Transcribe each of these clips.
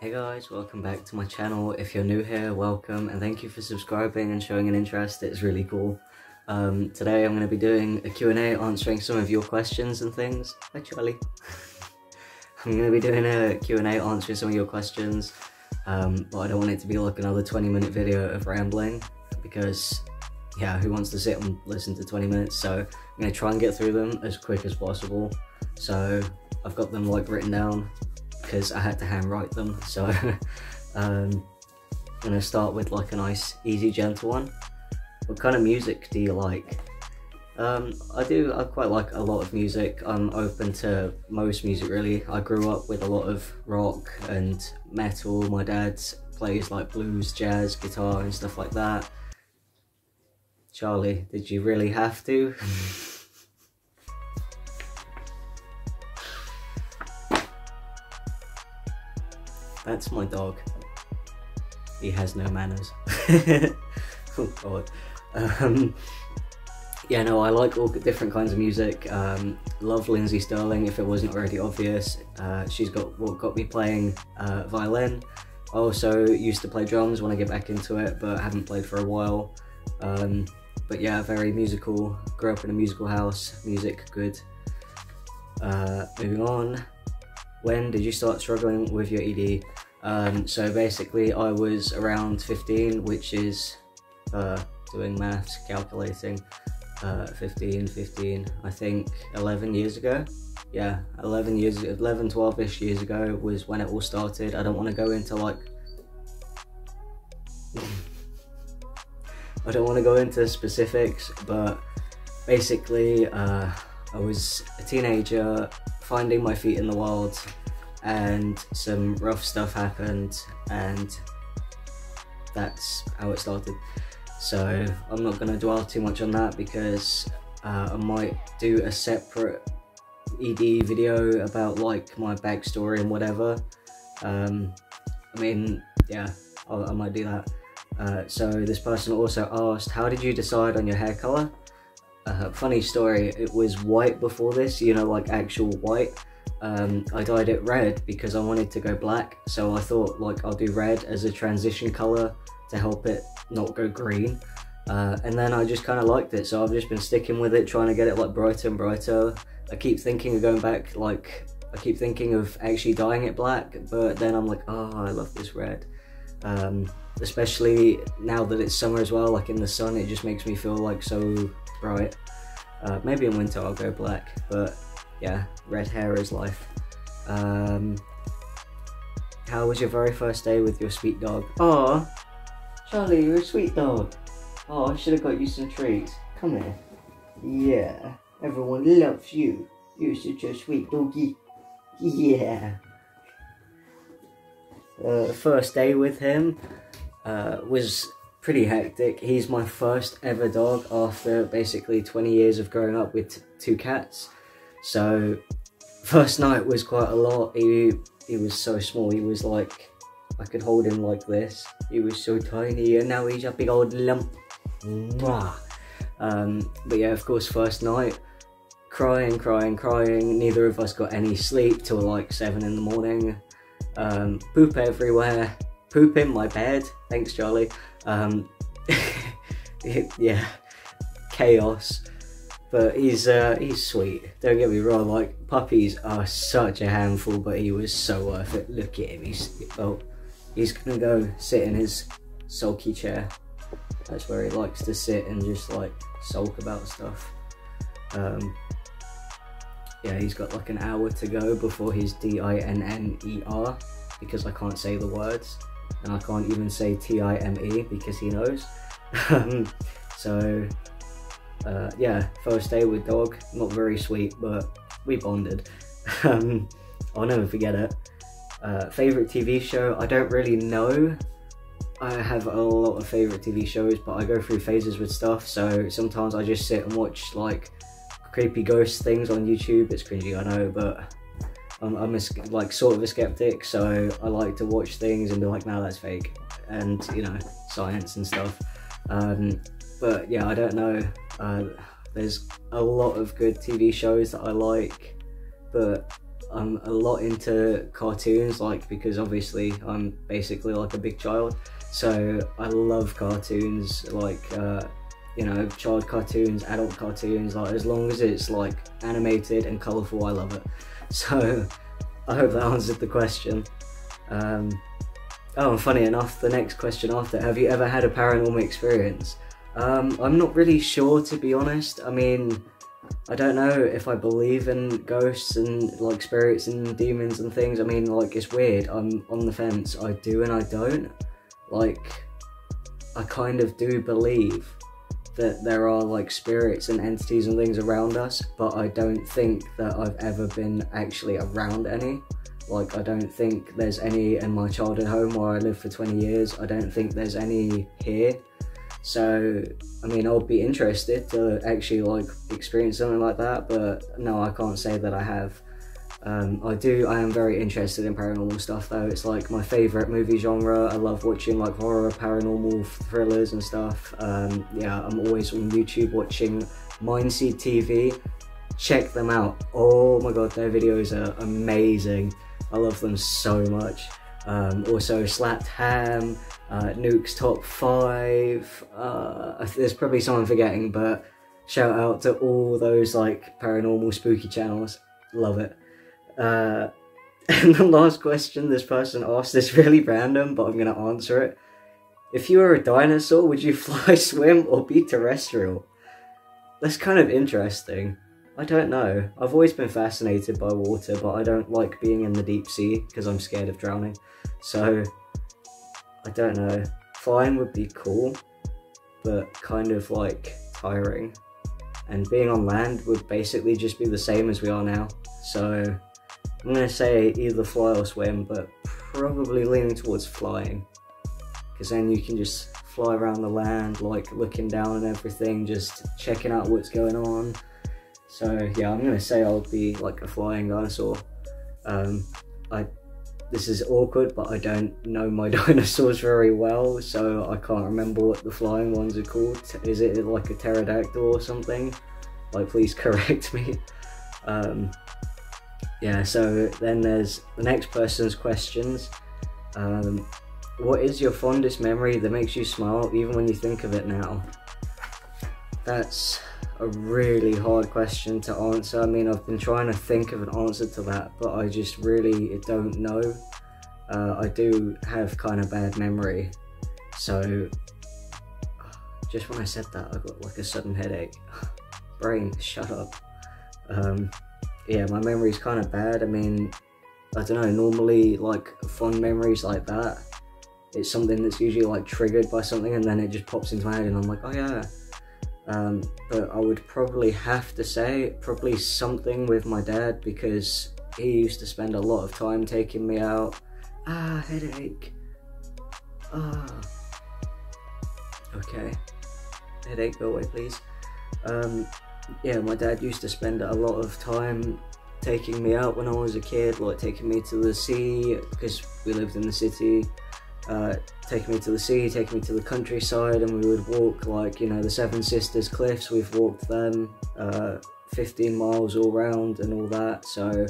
Hey guys, welcome back to my channel. If you're new here, welcome, and thank you for subscribing and showing an interest. It's really cool. Today I'm going to be doing a Q&A, answering some of your questions and things. Hi Charlie. I'm going to be doing a Q&A, answering some of your questions, but I don't want it to be like another 20-minute video of rambling, because yeah, who wants to sit and listen to 20 minutes? So I'm going to try and get through them as quick as possible. So I've got them like written down, because I had to handwrite them. So I'm gonna start with like a nice, easy, gentle one. What kind of music do you like? I quite like a lot of music. I'm open to most music really. I grew up with a lot of rock and metal. My dad plays like blues, jazz, guitar and stuff like that. Charlie, did you really have to? That's my dog. He has no manners. Oh god. Yeah, no, I like all different kinds of music. Love Lindsay Sterling, if it wasn't already obvious. She's got me playing violin. I also used to play drums when I get back into it, but haven't played for a while. But yeah, very musical. Grew up in a musical house. Music, good. Moving on. When did you start struggling with your ED? So basically I was around 15, which is, doing maths, calculating, 15, I think 11 years ago. Yeah, 12-ish years ago was when it all started. I don't want to go into like, I don't want to go into specifics, but basically I was a teenager, finding my feet in the world, and some rough stuff happened, and that's how it started. So I'm not going to dwell too much on that, because I might do a separate ED video about like my backstory and whatever. I mean, yeah, I might do that. So this person also asked, how did you decide on your hair color? Funny story, it was white before this, you know, like actual white. I dyed it red because I wanted to go black, so I thought like I'll do red as a transition color to help it not go green. And then I just kind of liked it, so I've just been sticking with it, trying to get it like brighter and brighter. I keep thinking of going back, like I keep thinking of actually dyeing it black, but then I'm like, oh, I love this red. Especially now that it's summer as well, like in the sun, it just makes me feel like so bright. Maybe in winter I'll go black, but yeah, red hair is life. How was your very first day with your sweet dog? Aw, Charlie, you're a sweet dog. Oh, I should have got you some treats. Come here. Yeah, everyone loves you. You're such a sweet doggy. Yeah. First day with him was pretty hectic. He's my first ever dog after basically 20 years of growing up with two cats. So first night was quite a lot. He was so small. He was like, I could hold him like this. He was so tiny, and now he's a big old lump. Mwah. But yeah, of course, first night, crying. Neither of us got any sleep till like 7 in the morning. Poop everywhere. Poop in my bed. Thanks, Charlie. Yeah, chaos. But he's sweet. Don't get me wrong. Like, puppies are such a handful, but he was so worth it. Look at him. He's gonna go sit in his sulky chair. That's where he likes to sit and just like sulk about stuff. Yeah, he's got like an hour to go before his DINNER, because I can't say the words, and I can't even say TIME because he knows. So yeah, first day with dog, not very sweet, but we bonded. I'll never forget it. Favorite TV show? I don't really know. I have a lot of favorite TV shows, but I go through phases with stuff, so sometimes I just sit and watch like creepy ghost things on YouTube. It's cringy, I know, but I'm like sort of a skeptic, so I like to watch things and be like, no, that's fake, and you know, science and stuff. But yeah, I don't know. There's a lot of good TV shows that I like, but I'm a lot into cartoons, like, because obviously I'm basically like a big child, so I love cartoons, like you know, child cartoons, adult cartoons, like as long as it's like animated and colourful, I love it. So I hope that answered the question. Oh, and funny enough, the next question after, have you ever had a paranormal experience? I'm not really sure, to be honest. I mean, I don't know if I believe in ghosts and like spirits and demons and things. I mean, like, it's weird, I'm on the fence. I do and I don't. Like, I kind of do believe that there are like spirits and entities and things around us, but I don't think that I've ever been actually around any. Like, I don't think there's any in my childhood home where I lived for 20 years. I don't think there's any here. So, I mean, I'll be interested to actually like experience something like that, but no, I can't say that I have. I am very interested in paranormal stuff though. It's like my favourite movie genre. I love watching like horror, paranormal thrillers and stuff. Yeah, I'm always on YouTube watching Mindseed TV. Check them out. Oh my god, their videos are amazing. I love them so much. Also Slapped Ham, Nuke's Top 5, there's probably some I'm forgetting, but shout out to all those like paranormal spooky channels. Love it. And the last question this person asked is really random, but I'm going to answer it. If you were a dinosaur, would you fly, swim, or be terrestrial? That's kind of interesting. I don't know. I've always been fascinated by water, but I don't like being in the deep sea because I'm scared of drowning. So, I don't know. Flying would be cool, but kind of like tiring. And being on land would basically just be the same as we are now. So, I'm going to say either fly or swim, but probably leaning towards flying. Because then you can just fly around the land, like looking down and everything, just checking out what's going on. So yeah, I'm going to say I'll be like a flying dinosaur. This is awkward, but I don't know my dinosaurs very well, so I can't remember what the flying ones are called. Is it like a pterodactyl or something? Like, please correct me. Yeah, so then there's the next person's questions. What is your fondest memory that makes you smile even when you think of it now? That's a really hard question to answer. I mean, I've been trying to think of an answer to that, but I just really don't know. I do have kind of bad memory, so just when I said that, I got like a sudden headache. Brain, shut up. Yeah, my memory's kind of bad. I mean, I don't know, normally like fond memories like that, it's something that's usually like triggered by something and then it just pops into my head and I'm like, oh yeah. But I would probably have to say probably something with my dad, because he used to spend a lot of time taking me out. Headache. Okay. Headache, go away please. Yeah, my dad used to spend a lot of time taking me out when I was a kid, like taking me to the sea, because we lived in the city, taking me to the sea, taking me to the countryside, and we would walk, like, you know, the Seven Sisters cliffs, we've walked them, 15 miles all round and all that, so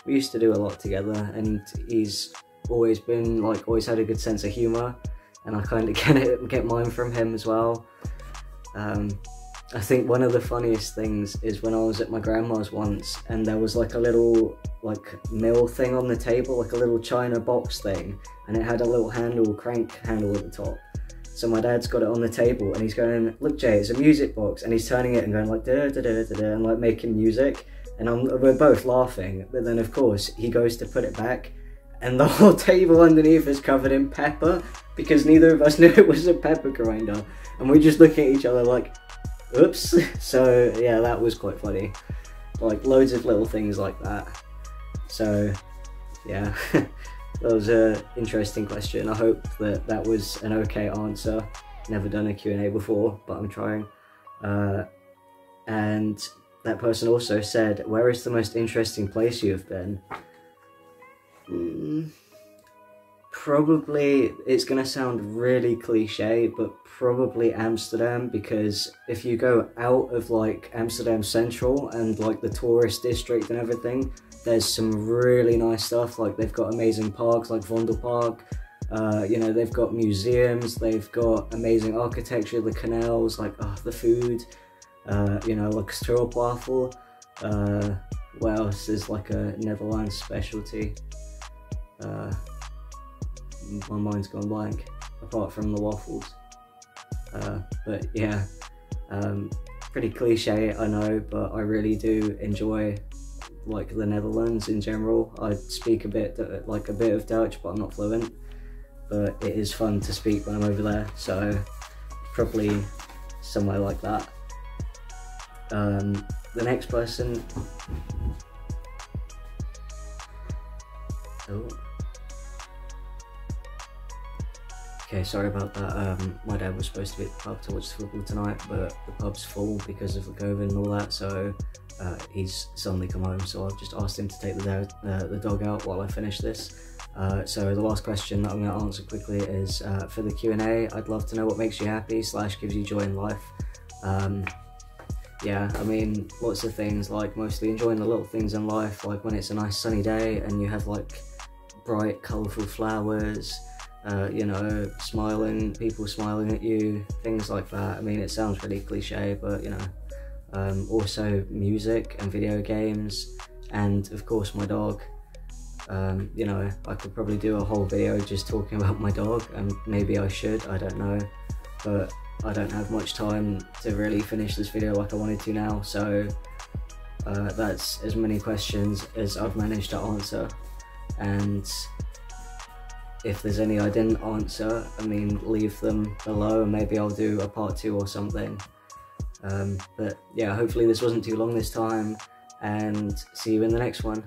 we used to do a lot together, and he's always been, like, always had a good sense of humour, and I kind of get mine from him as well. I think one of the funniest things is when I was at my grandma's once, and there was like a little like mill thing on the table, like a little china box thing, and it had a little handle, crank handle at the top. So my dad's got it on the table and he's going, look Jay, it's a music box, and he's turning it and going like da da da da da, and like making music, and we're both laughing, but then of course he goes to put it back and the whole table underneath is covered in pepper, because neither of us knew it was a pepper grinder, and we just look at each other like, oops. So yeah, that was quite funny. Like loads of little things like that. So yeah, that was an interesting question. I hope that that was an okay answer. Never done a Q&A before, but I'm trying. And that person also said, where is the most interesting place you've been? Probably, it's gonna sound really cliche, but probably Amsterdam, because if you go out of like Amsterdam Central and like the tourist district and everything, there's some really nice stuff, like they've got amazing parks like Vondelpark. You know, they've got museums, they've got amazing architecture, the canals, like the food, you know, like stroopwafel. What else is like a Netherlands specialty? My mind's gone blank, apart from the waffles. But yeah, pretty cliche, I know, but I really do enjoy like the Netherlands in general. I speak a bit of Dutch, but I'm not fluent. But it is fun to speak when I'm over there, so probably somewhere like that. The next person. Oh. Okay, sorry about that. My dad was supposed to be at the pub to watch the football tonight, but the pub's full because of the COVID and all that, so he's suddenly come home, so I've just asked him to take the dog out while I finish this. So the last question that I'm going to answer quickly is, for the Q&A, I'd love to know what makes you happy / gives you joy in life. Yeah, I mean, lots of things, like mostly enjoying the little things in life, like when it's a nice sunny day and you have like bright, colourful flowers, you know, people smiling at you, things like that. I mean, it sounds really cliche, but you know, also music and video games, and of course my dog. You know, I could probably do a whole video just talking about my dog, and maybe I should, I don't know, but I don't have much time to really finish this video like I wanted to now, so that's as many questions as I've managed to answer, and if there's any I didn't answer, I mean, leave them below and maybe I'll do a part 2 or something. But yeah, hopefully this wasn't too long this time, and see you in the next one.